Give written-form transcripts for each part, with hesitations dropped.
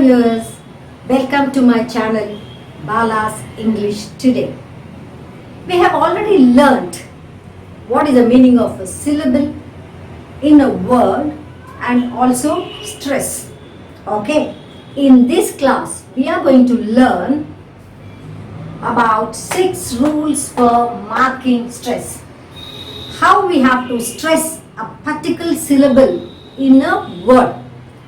viewers, welcome to my channel Bala's English Today. We have already learnt what is the meaning of a syllable in a word and also stress. Okay, in this class we are going to learn about 6 rules for marking stress. How we have to stress a particular syllable in a word.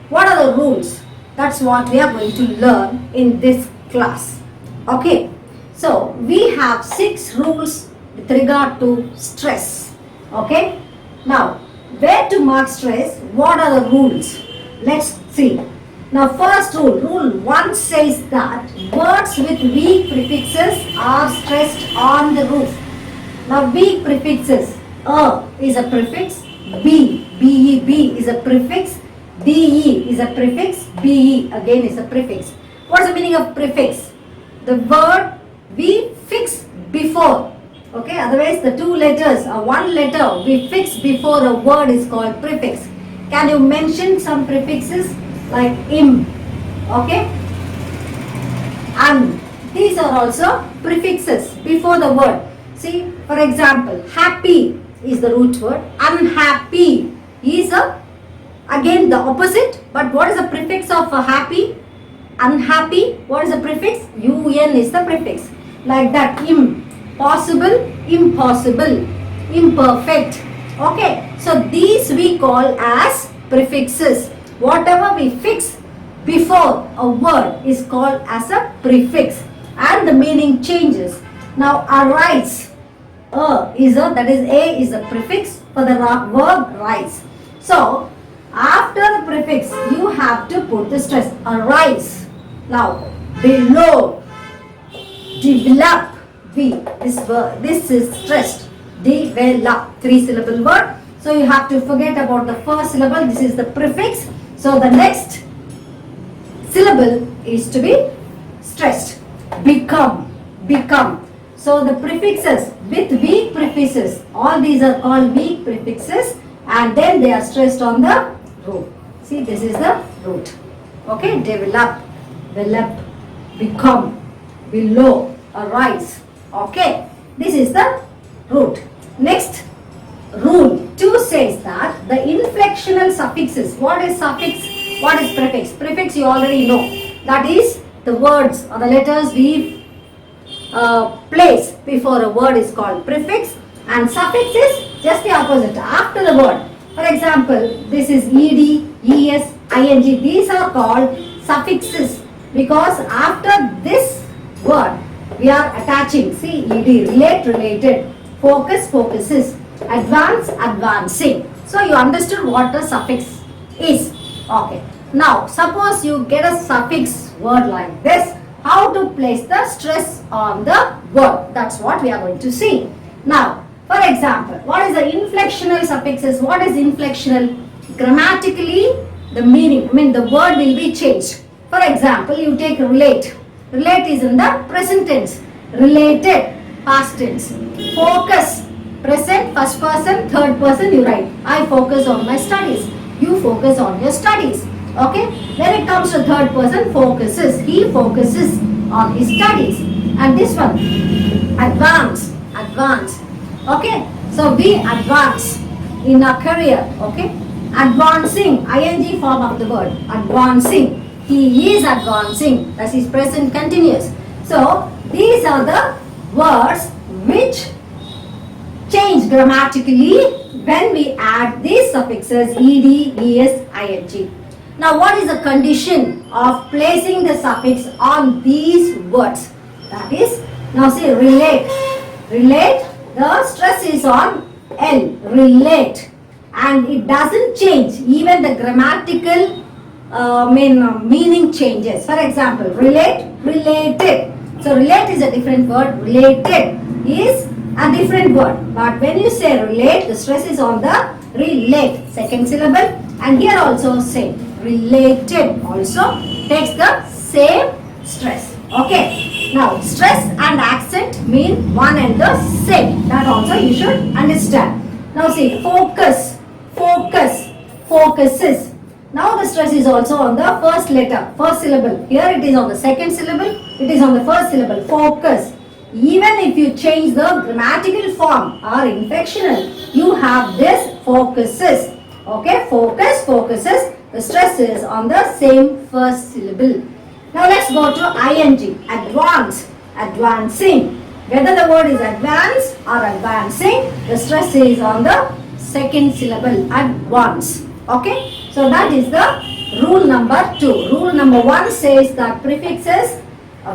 What are the rules? That's what we are going to learn in this class. Okay, so we have 6 rules with regard to stress. Okay, now where to mark stress? What are the rules? Let's see. Now first rule, rule 1 says that words with weak prefixes are stressed on the roof. Now weak prefixes, a is a prefix, b is a prefix, de is a prefix, be again is a prefix. What is the meaning of prefix? The word we fix before. Okay, otherwise the 2 letters or 1 letter we fix before a word is called prefix. Can you mention some prefixes like im? Okay, and these are also prefixes before the word. See, for example, happy is the root word, unhappy is again the opposite, but what is the prefix of a happy? Unhappy, what is the prefix? un is the prefix. Like that, possible, impossible, imperfect. Okay, so these we call as prefixes. Whatever we fix before a word is called as a prefix and the meaning changes. Now arise, a is a prefix for the verb rise. So after the prefix you have to put the stress, arise. Now below, develop, this is stressed, develop, 3-syllable word. So you have to forget about the first syllable, this is the prefix. So the next syllable is to be stressed, become. So the prefixes with weak prefixes, all these are called weak prefixes and then they are stressed on the root. See, this is the root. Okay, develop, become, below, arise. Okay, this is the root. Next, rule 2 says that the inflectional suffixes. What is suffix? What is prefix? Prefix you already know. That is the words or the letters we place before a word is called prefix, and suffix is just the opposite, after the word. For example, this is ed, es, ing. These are called suffixes because after this word we are attaching, see, ed, relate, related, focus, focuses, advance, advancing. So you understood what a suffix is. Okay. Now suppose you get a suffix word like this, how to place the stress on the word. That's what we are going to see. Now, for example, what is the inflectional suffixes? What is inflectional? Grammatically, the meaning, the word will be changed. For example, you take relate. Relate is in the present tense. Related, past tense. Focus, present, first person, third person you write. I focus on my studies. You focus on your studies. Okay. When it comes to third person, focuses. He focuses on his studies. And this one, advance. Okay. So we advance in our career. Okay. Advancing, ing form of the word. Advancing. He is advancing. That is present continuous. So these are the words which change grammatically when we add these suffixes ed, es, ing. Now what is the condition of placing the suffix on these words? That is, now see, relate, the stress is on L, relate, and it doesn't change, even the grammatical meaning changes. For example, relate, related. So relate is a different word, related is a different word, but when you say relate, the stress is on the relate, second syllable, and here also same, related also takes the same stress. Okay, now stress and accent mean one and the same, that also you should understand. Now see, focus, focuses. Now the stress is also on the first letter, first syllable. Here it is on the second syllable, it is on the first syllable. Focus. Even if you change the grammatical form or inflectional, you have this focuses. Okay, focus, focuses. The stress is on the same first syllable. Now let's go to ing, advance, advancing. Whether the word is advance or advancing, the stress is on the second syllable, advance. Okay, so that is the rule number 2. Rule number 1 says that prefixes,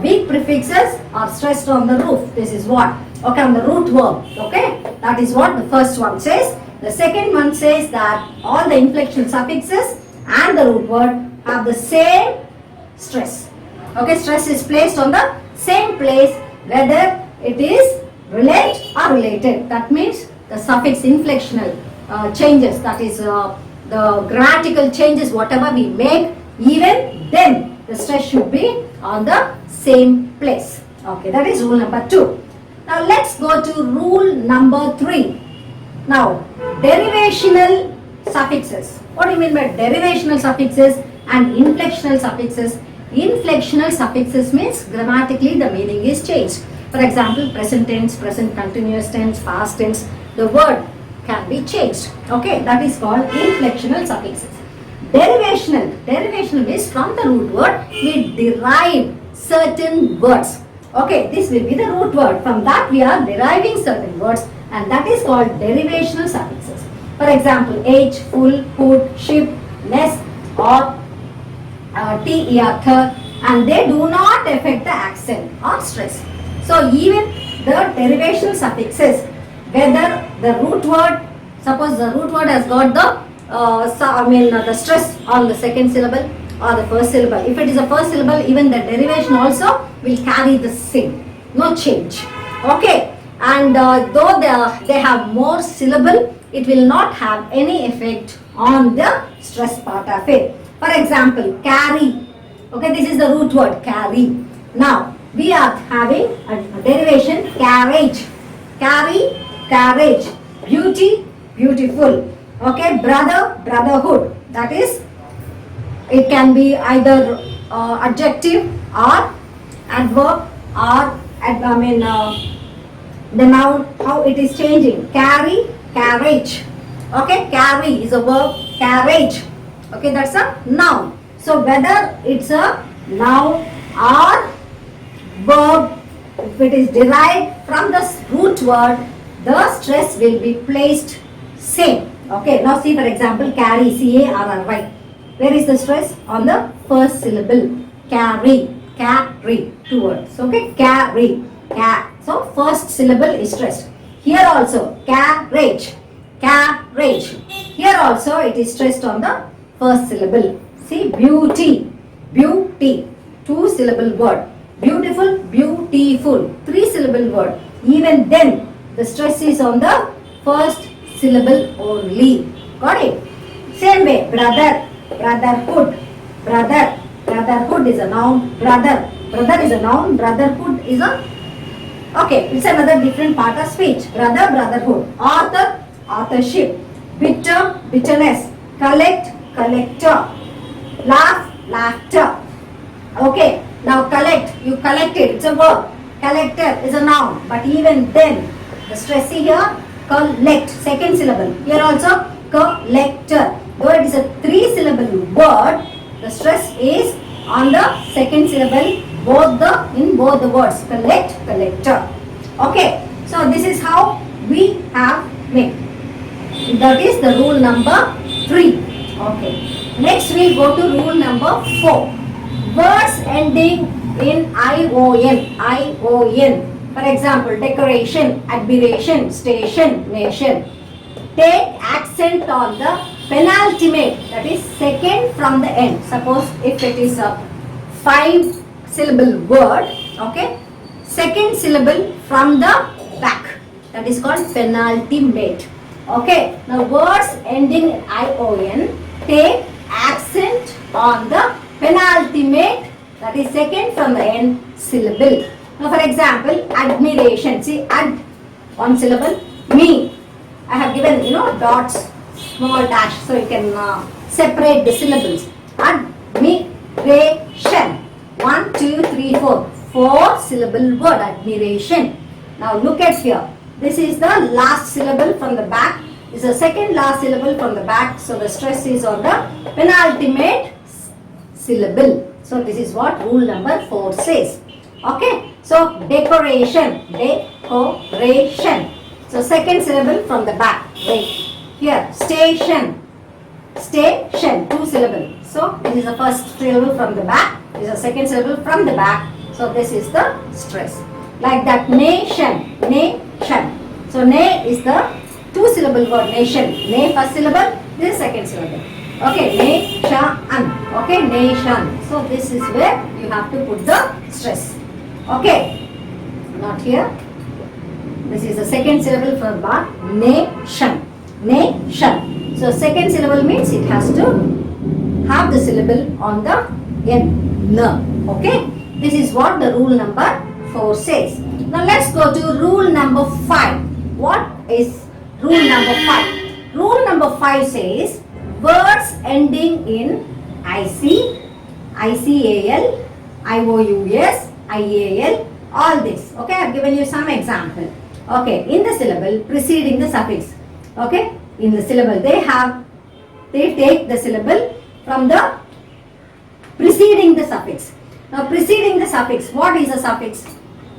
weak prefixes are stressed on the roof. This is what? Okay, on the root verb. Okay, that is what the first one says. The second one says that all the inflectional suffixes and the root word have the same stress. Okay, stress is placed on the same place whether it is relate or related. That means the suffix inflectional changes, that is the grammatical changes whatever we make, even then the stress should be on the same place. Okay, that is rule number 2. Now let's go to rule number 3. Now derivational suffixes. What do you mean by derivational suffixes and inflectional suffixes? Inflectional suffixes means grammatically the meaning is changed. For example, present tense, present continuous tense, past tense, the word can be changed. Okay, that is called inflectional suffixes. Derivational means from the root word we derive certain words. Okay, this will be the root word. From that we are deriving certain words, and that is called derivational suffixes. For example, age, full, hood, ship, nest, or ter, and they do not affect the accent or stress. So even the derivational suffixes, whether the root word, suppose the root word has got the stress on the second syllable or the first syllable. If it is a first syllable, even the derivation also will carry the same, no change. Okay, and though they have more syllable, it will not have any effect on the stress part of it. For example, carry. Okay, this is the root word, carry. Now we are having a derivation, carriage. Carry, carriage. Beauty, beautiful. Okay, brother, brotherhood. That is, it can be either adjective or adverb or the noun, how it is changing. Carry, carriage. Okay, carry is a verb, carriage. Okay, that's a noun. So whether it's a noun or verb, if it is derived from the root word, the stress will be placed same. Okay, now see for example, carry, C-A-R-R-Y. Where is the stress? On the first syllable. Carry, carry, 2 words. Okay, carry, so first syllable is stressed. Here also, carriage, carriage. Here also it is stressed on the first syllable. See, beauty, beauty, 2 syllable word. Beautiful, beautiful, 3 syllable word. Even then, the stress is on the first syllable only. Got it? Same way, brother, brotherhood, brother, brotherhood is a noun, brother is a noun, brotherhood is a, okay, it's another different part of speech. Brother, brotherhood, author, authorship, bitter, bitterness, collect, collector, laugh, laughter. Okay, now collect, you collected, it's a verb. Collector is a noun, but even then, the stress here, collect, second syllable. Here also, collector. Though it is a 3 syllable word, the stress is on the second syllable, in both the words, collect, collector. Okay, so this is how we have made. That is the rule number 3. Okay, next we go to rule number 4. Words ending in ION. For example, decoration, admiration, station, nation. Take accent on the penultimate, that is second from the end. Suppose if it is a 5 syllable word, okay, second syllable from the back, that is called penultimate. Okay, now words ending in ION, take accent on the penultimate, that is second from the end syllable. Now for example, admiration, see, ad, 1 syllable, me, I have given dots, small dash, so you can separate the syllables. Admiration. 1, 2, 3, 4. 4 syllable word, admiration. Now look at here. This is the last syllable from the back. This is the second last syllable from the back. So the stress is on the penultimate syllable. So this is what rule number 4 says. Okay. So decoration. Decoration. So second syllable from the back. Wait. Here. Station. Station. 2 syllable. So this is the first syllable from the back. This is the second syllable from the back. So this is the stress. Like that. Nation. Nation. So ne is the 2 syllable word. Nation. Ne first syllable. This is second syllable. Okay. Nation. Okay. Nation. So this is where you have to put the stress. Okay. Not here. This is the second syllable from the back. Nation. Nation. So second syllable means it has to have the syllable on the end. N. Okay. This is what the rule number 4 says. Now let's go to rule number 5. What is rule number 5? Rule number 5 says words ending in IC, ICAL, IOUS, IAL, all this. Okay, I have given you some example. Okay, in the syllable preceding the suffix. Okay, in the syllable they take the syllable from the preceding the suffix. Now preceding the suffix, what is a suffix?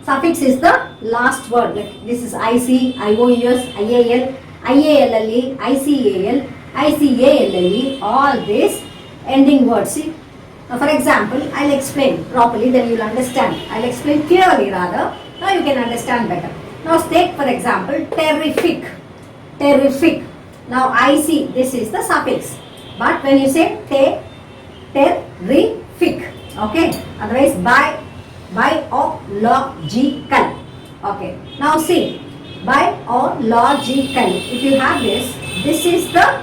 Suffix is the last word. Like this is IC, IOUS, IAL, IALLE, ICAL, ICALLE, all these ending words. See? Now for example, I'll explain properly, then you'll understand. I'll explain clearly rather. Now you can understand better. Now take for example, terrific. Terrific. Now IC, this is the suffix. But when you say terrific, okay, otherwise biological. Okay, now see, biological. If you have this is the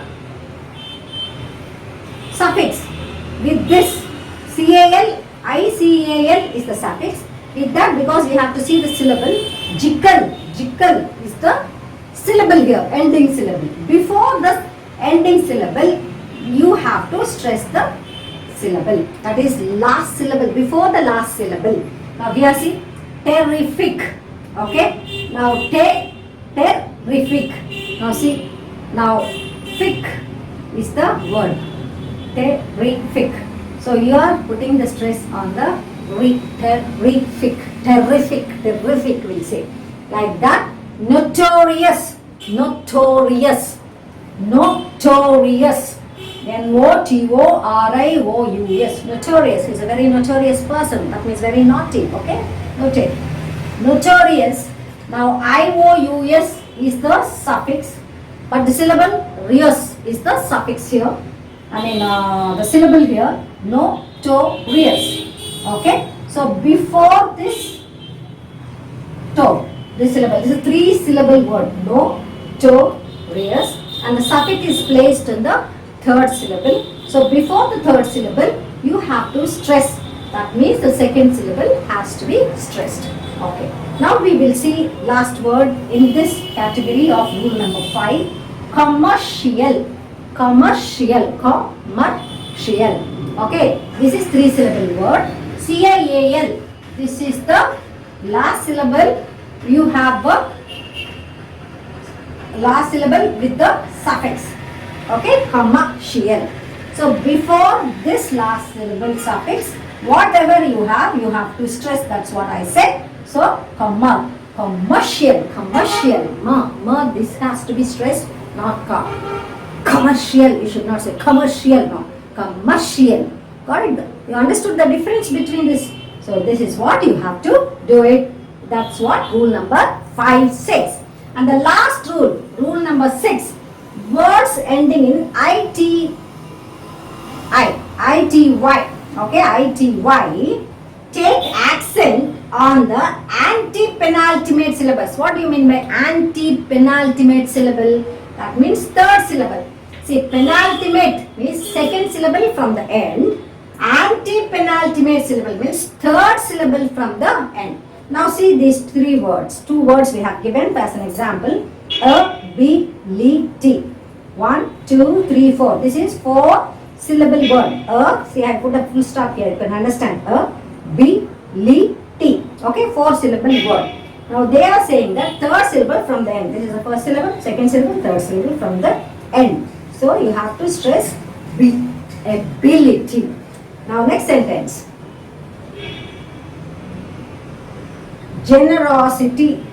suffix. With this CAL, ICAL is the suffix. With that, because we have to see the syllable, jical is the syllable here, ending syllable. Before the ending syllable, you have to stress the syllable. That is last syllable, before the last syllable. Now here see, terrific. Okay. Now terrific. Now see, now fic is the word. Terrific. So you are putting the stress on the terrific. Terrific we'll say. Like that. Notorious. Notorious. Notorious. Notorious. Notorious is a very notorious person. That means very naughty. Okay? Noted. Notorious. Now IOUS is the suffix, but the syllable rious is the suffix here. I mean the syllable here, notorious. Okay? So before this this syllable, this is a 3 syllable word, notorious, and the suffix is placed in the 3rd syllable. So before the 3rd syllable, you have to stress. That means the 2nd syllable has to be stressed. Okay. Now we will see last word in this category of rule number 5. Commercial. Commercial. Commercial. Okay. This is 3 syllable word. CIAL. This is the last syllable. You have a last syllable with the suffix. Okay, commercial. So before this last syllable suffix, whatever you have to stress. That's what I said. So commercial, this has to be stressed, not commercial. You should not say commercial, no, commercial. Got it? You understood the difference between this? So this is what you have to do it. That's what rule number 5 says. And the last rule, rule number 6, words ending in ITY, okay, ITY, take accent on the anti-penultimate syllables. What do you mean by anti-penultimate syllable? That means 3rd syllable. See, penultimate means 2nd syllable from the end. Anti-penultimate syllable means 3rd syllable from the end. Now see these 3 words. 2 words we have given as an example. Ability. 1, 2, 3, 4. This is 4 syllable word. See, I put a full stop here. You can understand. B, li, t. Okay, 4 syllable word. Now they are saying the third syllable from the end. This is the first syllable, second syllable, third syllable from the end. So you have to stress B, ability. Now next sentence. Generosity.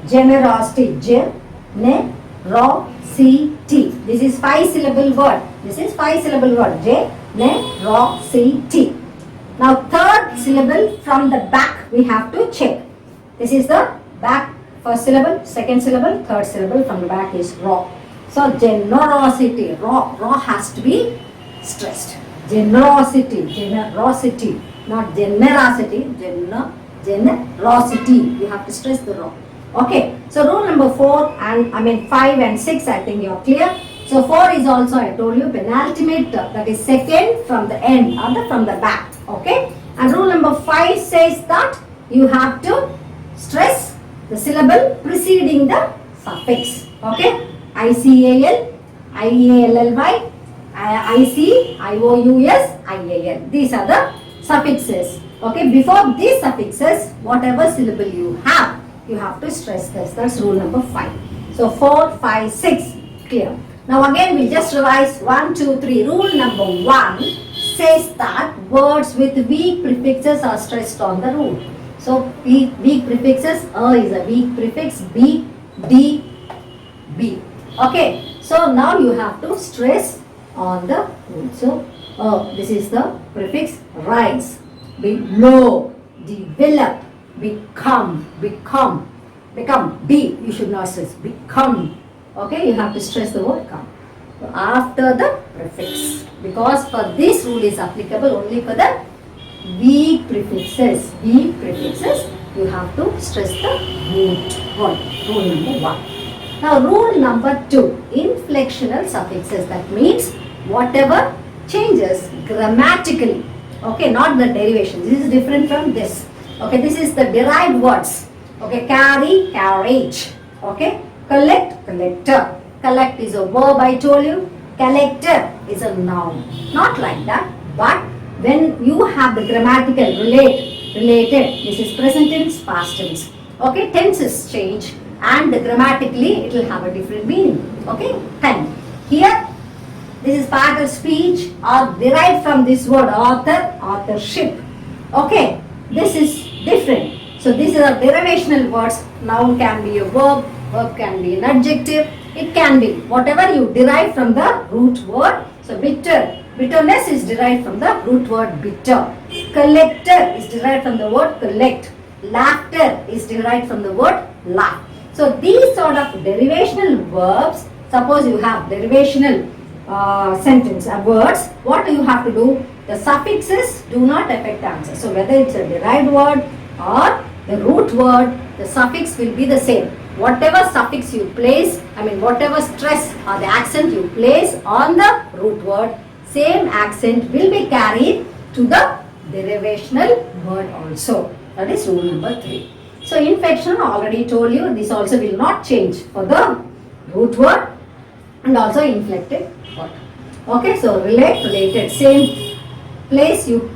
Generosity. Generosity. This is 5 syllable word. This is 5 syllable word. Generosity. Now third syllable from the back we have to check. This is the back first syllable, second syllable, third syllable from the back is raw. So generosity, raw has to be stressed. Generosity, generosity, not generosity, generosity. You have to stress the raw. Okay, so rule number 5 and 6, I think you are clear. So 4 is also, I told you, penultimate, that is second from the end or from the back. Okay, and rule number 5 says that you have to stress the syllable preceding the suffix. Okay, ICAL, IALLY, IC, IOUS, IAL. These are the suffixes. Okay, before these suffixes, whatever syllable you have to stress this. That's rule number 5. So 4, 5, 6, clear. Now again we just revise 1, 2, 3. Rule number 1 says that words with weak prefixes are stressed on the root. So weak prefixes, is a weak prefix, B, D, B. Okay, so now you have to stress on the root. So this is the prefix rise, below, develop, become, B, you should not stress, become. Okay, you have to stress the word come. So after the prefix, because for this rule is applicable only for the weak prefixes. Weak prefixes, you have to stress the root word. Rule number 1. Now rule number 2, inflectional suffixes. That means whatever changes grammatically. Okay, not the derivation. This is different from this. Okay, this is the derived words. Okay, carry, carriage. Okay, collect, collector. Collect is a verb, I told you. Collector is a noun. Not like that, but when you have the grammatical related, this is present tense, past tense. Okay, tenses change and grammatically it will have a different meaning. Okay, and here this is part of speech or derived from this word author, authorship. Okay, this is different. So these are derivational words. Noun can be a verb, verb can be an adjective. It can be whatever you derive from the root word. So bitter, bitterness is derived from the root word bitter. Collector is derived from the word collect. Laughter is derived from the word laugh. So these sort of derivational verbs, suppose you have derivational sentence words, what do you have to do? The suffixes do not affect the answer. So whether it's a derived word or the root word, the suffix will be the same. Whatever suffix you place, whatever stress or the accent you place on the root word, same accent will be carried to the derivational word also. That is rule number 3. So inflection, already told you, this also will not change for the root word and also inflected word. Okay, so relate, related, same place you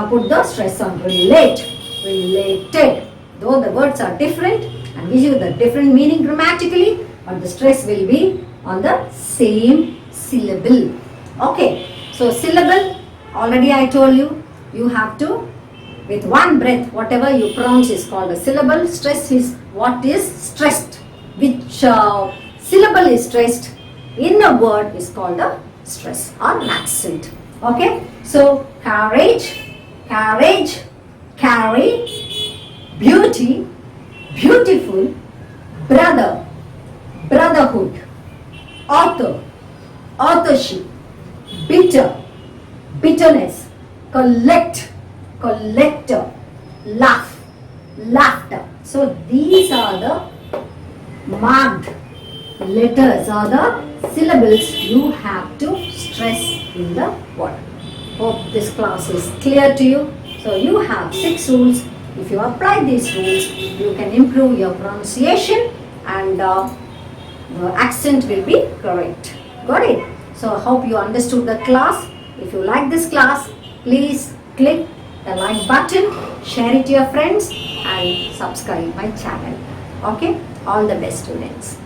put the stress on relate, related. Though the words are different and gives you the different meaning grammatically, but the stress will be on the same syllable. Okay, so syllable, already I told you, you have to, with one breath, whatever you pronounce is called a syllable. Stress is what is stressed. Which syllable is stressed in a word is called a stress or an accent. Okay, so courage, carriage, carry, beauty, beautiful, brother, brotherhood, author, authorship, bitter, bitterness, collect, collector, laugh, laughter. So these are the marked letters or the syllables you have to stress in the word. Hope this class is clear to you. So you have 6 rules. If you apply these rules, you can improve your pronunciation and the accent will be correct. Got it? So I hope you understood the class. If you like this class, please click the like button, share it to your friends and subscribe my channel. Okay, all the best students.